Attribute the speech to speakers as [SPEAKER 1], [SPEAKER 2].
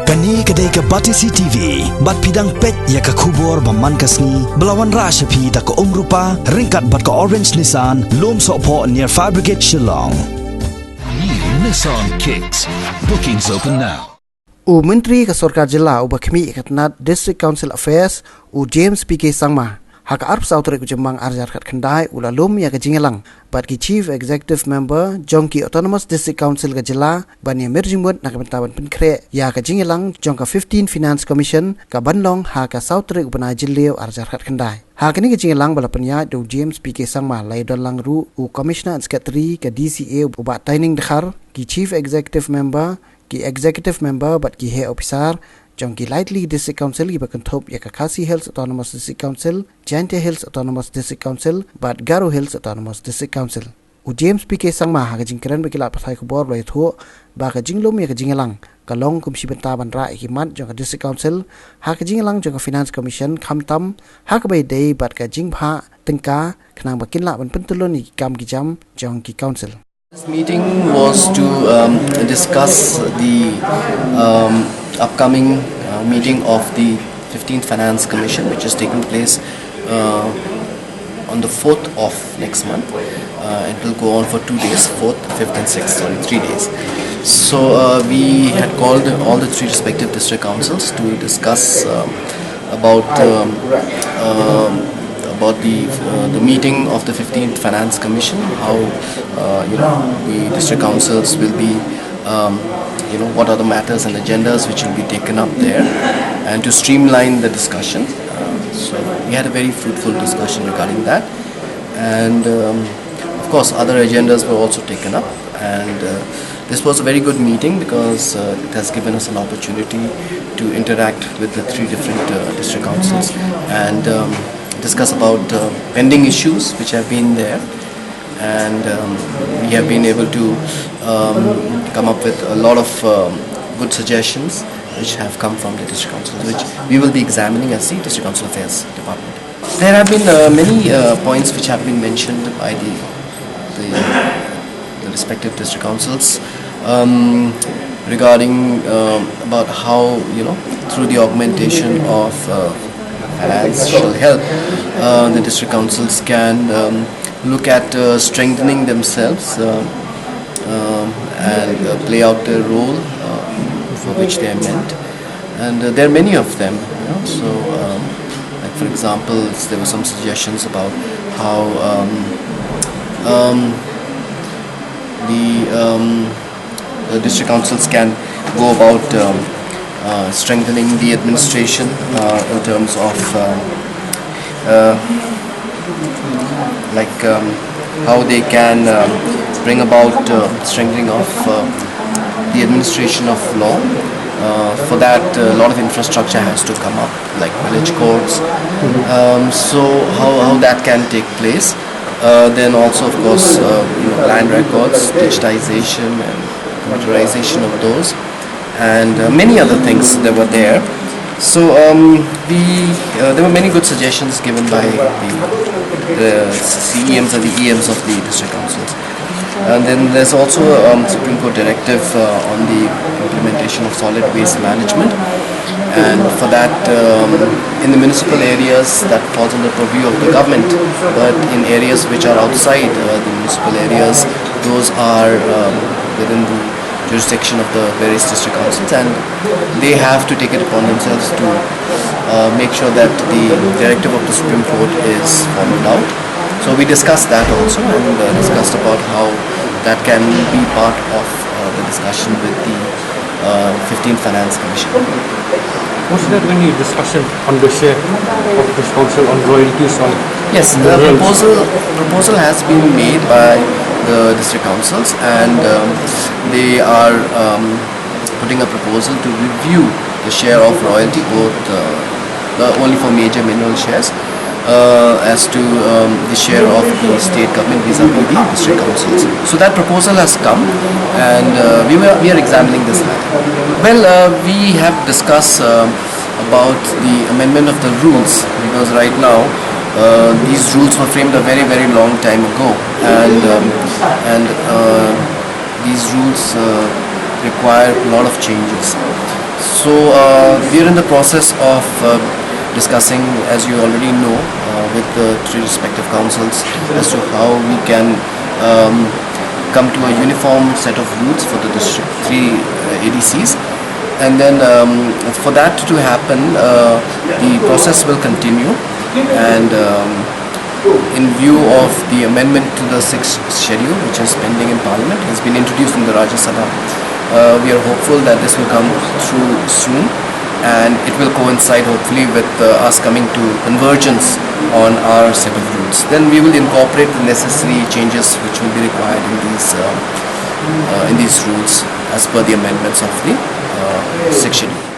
[SPEAKER 1] Kani kadai ka Batisi TV, bat pidang pet ya ka kubor baman kasni, belawan rasha pi da ka umrupa, ringkat bat ka orange Nissan, lom sopo near Fabricate Shillong.
[SPEAKER 2] New Nissan Kicks. Bookings open now.
[SPEAKER 3] Myntri ka Sarkar Jilla ubakmi ka Tnat District Council Affairs James PK Sangma. Hak arp sautre ku jembang arjar kat khandai ulalum ya ka Jingïalang bat ki Chief Executive Member Jong ki Autonomous District Council ka Jilla ban ya merjimut nak bentaban Pynkhreh ya ka Jingïalang Jong ka 15 Finance Commission ka banlong ha ka sautre upana jilleu arjar kat khandai ha kini ka Jingïalang balapanya do James PK Sangma lai don lang ru Commissioner and Secretary ka DCA uba taining dekhar ki Chief Executive Member ki Executive Member bat ki Head Officer Jong ki Lightly District Council ki bakantop ya ka Khasi Hills Autonomous District Council, Jante Hills Autonomous District Council, bat Garo Hills Autonomous District Council. James PK Sangma ha ka jingkran bakilat pathai ko bor lai thu ba ka jinglom ya ka Jingïalang ka long kum sibenta ban ra ki mat jong ka District Council ha ka Jingïalang jong ka Finance Commission khamtam ha ka bai dei bat ka jingpha tengka khnang bakin la ban pentulon ni kam ki jam jong ki council.
[SPEAKER 4] This meeting was to discuss the upcoming meeting of the 15th Finance Commission, which is taking place on the 4th of next month. It will go on for 2 days, 4th, 5th and 6th, 3 days. So we had called all the 3 respective district councils to discuss about the meeting of the 15th Finance Commission, how the district councils will be, what are the matters and agendas which will be taken up there, and to streamline the discussion. So we had a very fruitful discussion regarding that, and of course other agendas were also taken up, and this was a very good meeting because it has given us an opportunity to interact with the 3 different district councils and discuss about pending issues which have been there, and we have been able to come up with a lot of good suggestions which have come from the district councils, which we will be examining as the district council affairs department. There have been many points which have been mentioned by the respective district councils regarding about how through the augmentation of financial help, the district councils can look at strengthening themselves and play out their role for which they are meant. And there are many of them. So, like for example, there were some suggestions about how the district councils can go about strengthening the administration in terms of how they can bring about strengthening of the administration of law. For that, a lot of infrastructure has to come up, like village courts. So how that can take place. Then also, of course, land records, digitization and computerization of those, and many other things that were there. So there were many good suggestions given by the CEMs and the EMs of the district councils. And then there's also a Supreme Court directive on the implementation of solid waste management, and for that in the municipal areas that falls under purview of the government, but in areas which are outside the municipal areas, those are within the jurisdiction of the various district councils, and they have to take it upon themselves to make sure that the directive of the Supreme Court is followed out. So we discussed that also, and discussed about how that can be part of the discussion with the 15th Finance Commission.
[SPEAKER 5] Was there any discussion on the share of this council on royalties on?
[SPEAKER 4] Yes, the proposal has been made by the district councils, and they are putting a proposal to review the share of royalty, both only for major mineral shares, as to the share of the state government vis-a-vis the district councils. So that proposal has come, and we are examining this matter. Well, we have discussed about the amendment of the rules, because right now these rules were framed a very, very long time ago, and these rules require a lot of changes. So we are in the process of discussing, as you already know, with the three respective councils as to how we can come to a uniform set of routes for the district 3 ADCs. And then for that to happen, the process will continue, and in view of the amendment to the 6th schedule, which is pending in Parliament, has been introduced in the Rajya Sabha. We are hopeful that this will come through soon, and it will coincide hopefully with us coming to convergence on our set of routes. Then we will incorporate the necessary changes which will be required in these routes as per the amendments of the 6th schedule.